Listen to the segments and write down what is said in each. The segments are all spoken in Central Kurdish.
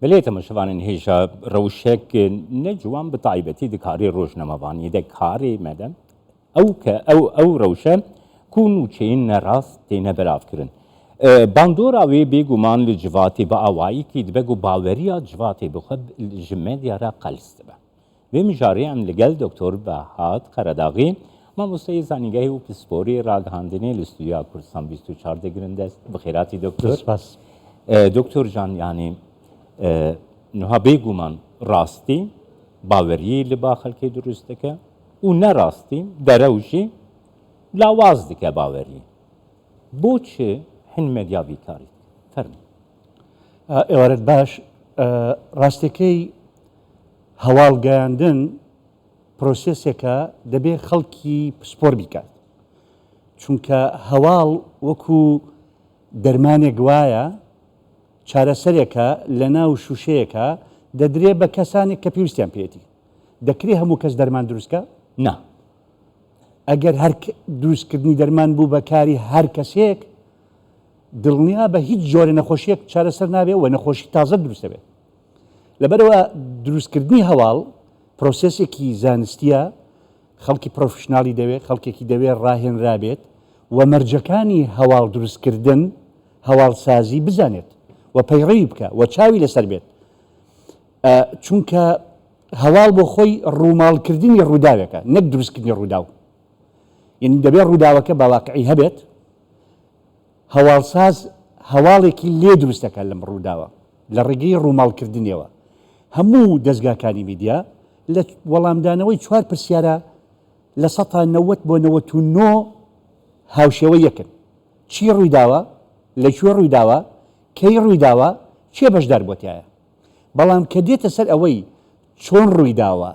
بلێتە مەشەوانن هێژە ڕەوشێک نەجوان بەتایبەتی دکاری ڕۆژنەمەوانی دەکارێ مەدەم ئەو ڕەوشە کوون و چین نەڕاست تێنە بەراوکردن. باندۆراوێ بێگومان لە جواتێ بە ئاواییکی دبەگ و باوەریە جواتێ بخە ژمە دیارە قەلست بە. وێ مژارێ ئەم لەگەل دکتۆر بەهات قەرەداغی مامۆستای زانیگەی و پسپۆری ڕاگەهاندنێ لە ستودیا کوردستان 24 دەگرن دەست بەخێراتی دکتۆر. دکتۆر جان یانی نها بێگومان ڕاستی باوەریی لە با خەڵکی دروست دەکە و نەڕاستی دەرەوژی لاواز دکە باوەری بۆچێ هەن مەدیاوی کاری فەرمی ئێوارەت باش ڕاستەکەی هەواڵگەیاندن پرۆسێسێکە دەبێت خەڵکی پسپۆر بیکات چونکە هەواڵ وەکو دەرمانێک وایە چارەسەرێکە لە ناو شوشەیەکە دەدرێت بە کەسانێک کە پێویستیان پێێتی دەکرێت هەموو کەس دەرمان دروستکە؟ نا ئەگەر هەر دروستکردنی دەرمان بوو بەکاری هەر کەسێک دڵنیا بە هیچ جۆرە نەخۆشیەک چارەسەر نابێت و نەخۆشی تازە دروستە بێت لەبەرەوە دروستکردنی هەواڵ پرۆسێسێکی زانستیە خەڵکی پرۆفشناڵی دەوێت خەڵکێکی دەوێت ڕاهێنرابێت و مەرجەکانی هەواڵ دروستکردن هەواڵسازی بزانێت و پەیڕەوی بکە و چاوی لەسەر بێت چونکە هەواڵ بۆ خۆی ڕووماڵکردنی ڕووداوێکە نەک دروستکردنی ڕووداو یعنی دەبێت ڕووداوەکە باواقعی هەبێت هەواڵساز هەواڵێکی لێ دروستەکە لەم ڕووداوە لە ڕێگەی ڕووماڵکردنیەوە هەموو دەستگاکانی میدیا لە وەڵامدانەوەی 4 پرسیارە لە 90 بۆ 99 هاوشێوە یەکن چی ڕوویداوە لەکوێ ڕوویداوە کەی ڕوویداوە چێ بەشدار بۆتیایە بەڵام کە دێتە سەر ئەوەی چۆن ڕوویداوە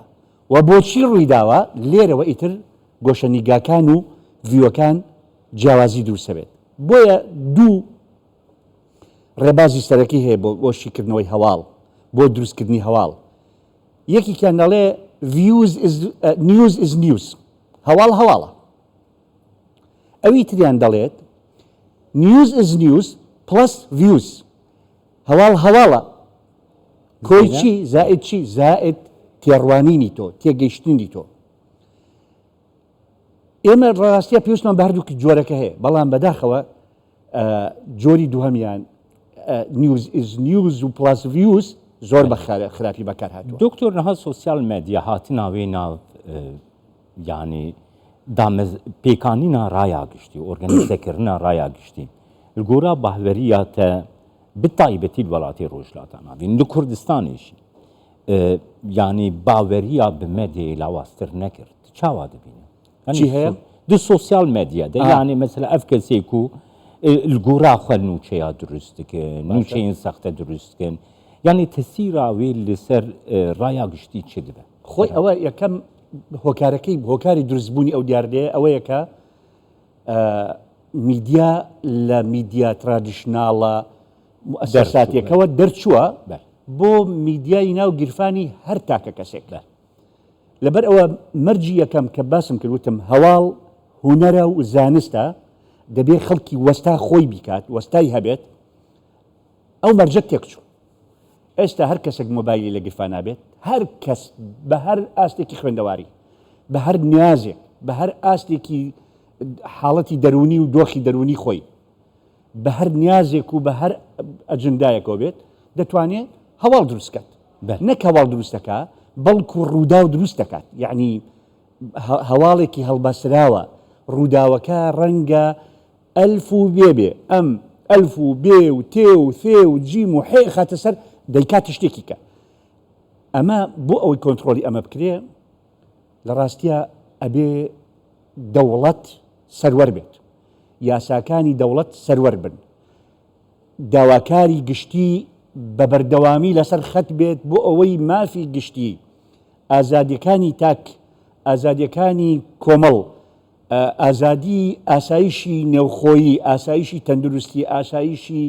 و بۆچی ڕوویداوە لێرەوە ئیتر گۆشەنیگاکان و ڤیۆکان جیاوازی دروستە بێت بۆیە دوو ڕێبازی سەرەکی هەیە بۆ شیکردنەوەی هەواڵ بۆ دروستکردنی هەواڵ یەکیان دەڵێ نیوز is news هەواڵ هەواڵە ئەوی تریان دەڵێت news is news plus views هەواڵ هەواڵە کۆی چی زائد چی زائد تێڕوانینی تۆ تێگەیشتنی تۆ ئێمە ڕاستیە پێویستمان بە هەردووکی جۆرەکە هەیە بەڵام بەداخەوە جۆری دووهەمیان نیوز is news و plus views زۆر بە خراپی بەکار هاتووە دکتۆر نەها سۆسیال مێدیا هاتناوێ ناو یعنی پێکانینا ڕایاگشتی ئۆرگەنیزەکردنا ڕایاگشتی گۆرا باهوەریاتە بتایبەتی وڵاتی ڕۆژهەڵاتاناوین لە کوردستانیشی یعنی باوەریە بە مێدیای لاوازتر نەکرد چاوا دەبینە چی هەیە؟ دو سۆسیال مێدیا یعنی مەسەلا ئەف کەسێک و گۆرا خوێ نوچەیە دروست دکن نوچەین سەختە دروستکن یعنی تەسیراوێ لەسەر ڕایاگشتی چ دەبێ خۆی ئەوە یەکەم هۆکارەکەی هۆکاری دروستبوونی ئەو دیاردەیە ئەوەیە کە میدیا لە میدیا ترادیشناڵە مؤسساتێکەوە دەرچووە بۆ میدیای ناو گیرفانی هەر تاکە کەسێک لەبەر ئەوە مەرجی یەکەم کە باسم کردوتم هەواڵ هونەرە و زانستە دەبێت خەڵکی وەستا خۆی بیکات وەستای هەبێت ئەو مەرجە تێکچوو ئێستا هەر کەسێک مۆبایلی لە گیرفان نابێت هەر کەس بە هەر ئاستێکی خوێندەواری بە هەر نیازێک بە هەر ئاستێکی حاڵەتی دەرونی و دۆخی دەرونی خۆی بە هەر نیازێک و بە هەر ئەجندایەکەوە بێت دەتوانێت هەواڵ دروستکات نەک هەواڵ دروستەکە بەڵکو ڕوودا و دروست دەکات یعنی هەواڵێکی هەڵبەسراوە ڕووداوەکە ڕەنگە ئەلف و بێ ئەم ئەلف و بێ و تێ و ثێ و جیم و حێ خاتە سەر دەیکاتە شتێکی کە ئەمە بۆ ئەوەی کۆنتترۆلی ئەمە بکرێ لە ڕاستیە ئەبێ دەوڵەت سەروەر بێت یاساکانی دەوڵەت سەروەر بن داواکاری گشتی بە بەردەوامی لەسەر خەت بێت بۆ ئەوەی مافی گشتی ئازادیەکانی تاک ئازادیەکانی کۆمەڵ ئازادی ئاسایشی نێوخۆیی ئاسایشی تەندروستی ئاسایشی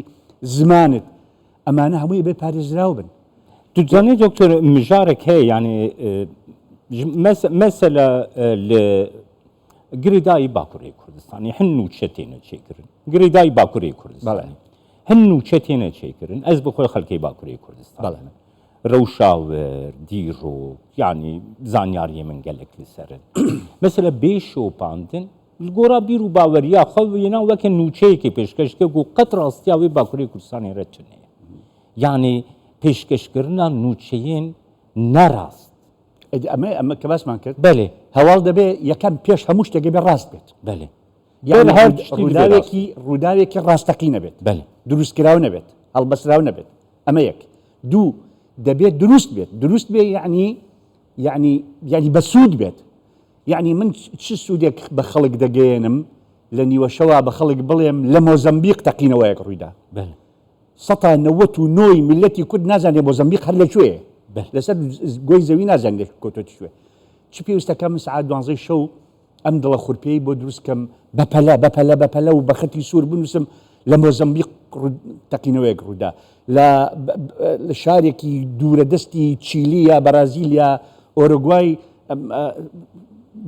زمانت ئەمانە هەمووی بێ پارێزراو بن دەزانێت دکتۆر مژارێک هەیە یعنی مەسەلە لە گریدایی باکووری کوردستانی هەن نوچە تێنە چێکردن گریدایی باکووری کوردستانی هەنوو چەتێنە چێکردن ئەس بخۆی خەڵکی باکووری کوردستان بەڵێ. ڕەوشاور دیڕۆ یعنی زانیاریە من گەلێک لەسەرن مەسەلە بێشۆپاندن گۆرا بیر و باوەریا خەوێنا وەکە نوچەیەکی پێشکەشکە و قەت ڕاستیاوی باکووری کوردستانی ڕەچنەیە یعنی پێشکەشکردنا نوچەیەن نەڕاست ئەمە کە باسمان کرد بەێ هەواڵ دەبێ یەکەم پێش هەموو شتێکی بێ ڕاست بێت بەێ ڕووداوێکی ڕاستەقی نەبێت بەێ دروستکراو نەبێت هەڵبەسراو نەبێت ئەمە یەک دوو دەبێت دروست بێت دروست بێ یعنی بەسوود بێت یعنی من چ سوودێک بە خەڵک دەگەێنم لە نیوەشەوە بە خەڵک بڵێم لە مۆزەمبیق تەقینەوەیەک ڕوویدا 1990 میلەتی کورد نازانێ مۆزەمبیق هەر لەکوێ لەسەر گۆی زەوی نازانێ کۆتۆ شوێ چ پێویستەکە من سعات 12 شەو ئەم دڵە خوورپێی بۆ دروستکەم بەپەلە و بە خەتی سوور بنووسم لە مۆزەمبیق تەقینەوەیەک ڕوودا لە شارێکی دوورە دەستی چیلی یا بەرازیلیا ئۆرۆگوای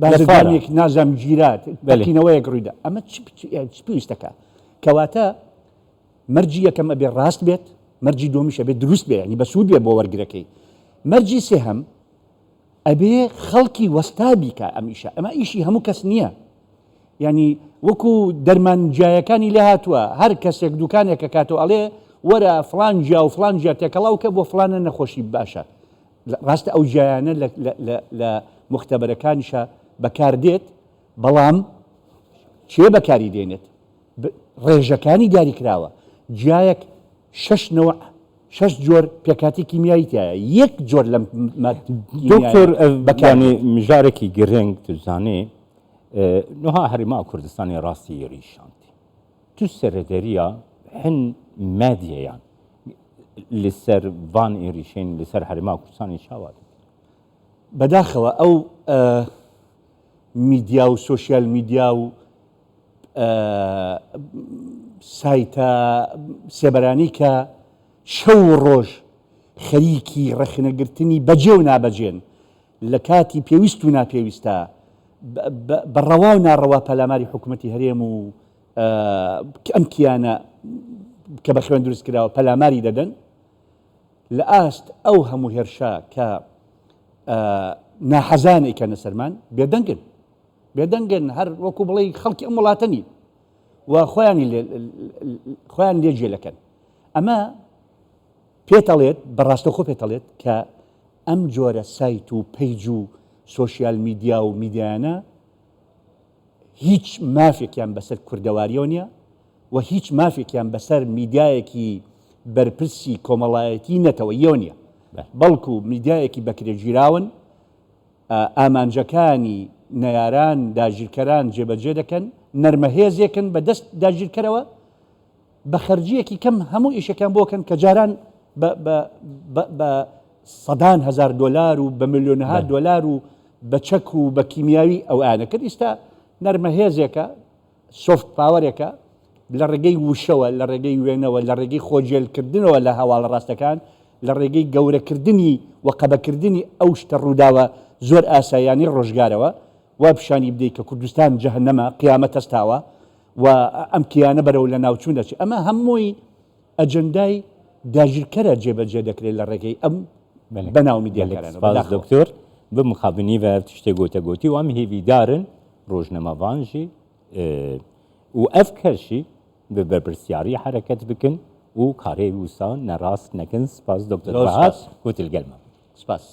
بازرگانێک نازام گیرات تەقینەوەیەک ڕوویدا ئەمە چ پێویستەکە کەواتە مەرجی یەکەم ئەبێ ڕاست بێت مەرجی دۆمیشە بێت دروست بێ ینی بەسوود بێ بۆ وەرگرەکەی مەرجی سێهەم ئەبێ خەڵکی وەستا بیکە ئەمیشە ئەمە ئیشی هەموو کەس نییە ینی وەکو دەرمانجایەکانی لێ هاتووە هەر کەسێک دوکانێکە کاتەوە ئەڵێ وەرە فلانجیا و فلانجیا تێکەڵاوکە بۆ فلانە نەخۆشی باشە ڕاستە ئەو جایانە لە مختبەرەکانیشە بەکاردێت بەڵام چێ بەکاری دێنێت ڕێژەکانی دیاری کراوە جایەک 6 جۆر پێکاتی کیمیایی تایە یەک جۆر لەم دکتۆر بەکانی مژارێکی گرنگ توزانێ نوها هەریما کوردستانی ڕاستی ێریشانتی تو سەرەدەریە هەن مادیەیان لەسەر وان ئێریشین لەسەر هەریما کوردستانی چاوات بەداخەوە ئەو میدیا و سۆشیال میدیا و سایتە سێبەرانی کە شەو ڕۆژ خەریکی ڕەخنەگرتنی بەجێ و نابەجێن لە کاتی پێویست و ناپێویستە بەڕەوا و ناڕەوا پەلاماری حکوومەتی هەرێم و ئەم کیانە کە بە خوێن دروست کراوە پەلاماری دەدەن لە ئاست ئەو هەموو هێرشا کە ناحەزانەی کە نەسەرمان بێدەنگن هەر وەکو بڵێ خەڵکی ئەم وڵاتەنی و خۆیان لێ جێلەکەن ئەمە پێتەڵێت بەڕاستەخۆ پێتەڵێت کە ئەم جۆرە سایت و پەیج و سۆشیال میدیا و میدیانە هیچ مافێکیان بەسەر کوردەواریەوە نییە و هیچ مافێکیان بەسەر میدیایەکی بەرپرسی کۆمەڵایەتی نەتەوە یۆ نییە بەڵکو میدیایەکی بەکرێگیراون ئامانجەکانی نەیاران داگیرکەران جێبەجێ دەکەن نەرمەهێزێکن بە دەست داگیرکەرەوە بە خەرجیەکی کەم هەموو ئیشەکان بۆکەن کە جاران بە سەدان هزار دۆلار و بە ملیۆنەها دۆلار و بە چەک و بە کیمیاوی ئەو ئانەکرد ئێستا نەرمەهێزێکە سۆفت پاوەرێکە لە ڕێگەی وشەوە لە ڕێگەی وێنەوە لە ڕێگەی خۆجێلکردنەوە لە هەواڵە ڕاستەکان لە ڕێگەی گەورەکردنی و قەبەکردنی ئەو شتە ڕووداوە زۆر ئاسایانی ڕۆژگارەوە وا پیشانی بدەیت کە کوردستان جەهەنەمە قیامەت هەستاوە و ئەم کیانە بەرەو لە ناوچوون دەچێت ئەمە هەمووی ئەجەندای داگیرکەرە جێبەجێ دەکرێت لە ڕێگەی ئەم بەناو میدیاکارانەوە دکتۆر بمخابنی بە تشتێک گۆتەگۆتی و ئەم هێویدارن ڕۆژنەمەڤانژی و ئەف کەشی بە بەرپرسیاری حرەکەت بکن و کارێ وسا نەڕاست نەکەن سپاس دکتۆر بەهاس گوتیلگەلمە سپاس